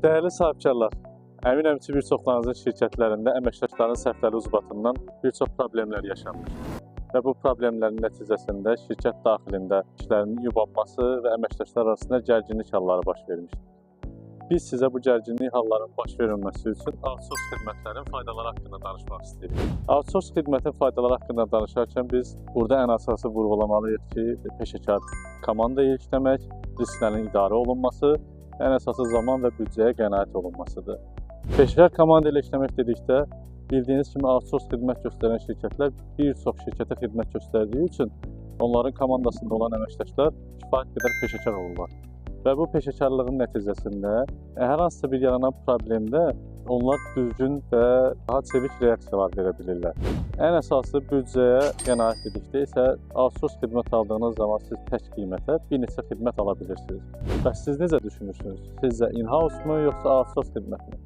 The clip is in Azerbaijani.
Değerli sahibkarlar, əminəm ki, bir çoxlarınızın şirkətlərində əməkdaşların səhvləri ucbatından bir çox problemlər yaşanır. Və bu problemlərin nəticəsində şirkət daxilində işlərin yubanması və əməkdaşlar arasında gərginlik halları baş vermişdir. Biz sizə bu gərginlik hallarının baş verilməsi üçün outsource xidmətlərin faydaları haqqında danışmaq istəyirik. Outsource xidmətin faydaları haqqında danışarkən biz burada ən əsası vurğulamalıyıq ki, peşəkar komanda ilə işləmək, risklərin idarə olunması, ən əsası zaman və büdcəyə qənaət olunmasıdır. Peşəkar komanda ilə işləmək dedikdə, bildiyiniz kimi outsource xidmət göstərən şirkətlər bir çox şirkətə xidmət göstərdiyi üçün onların komandasında olan əməkdaşlar kifayət qədər peşəkar olurlar. Və bu peşəkarlığın nəticəsində hər hansısa bir yaranan problemdə onlar düzgün və daha çevik reaksiyalar verə bilirlər. Ən əsası büdcəyə qənaət dedikdə isə outsource xidmət aldığınız zaman siz tək qiymətə bir neçə xidmət ala bilirsiniz. Bəs siz necə düşünürsünüz? Sizcə in-house mu yoxsa outsource xidmət mi?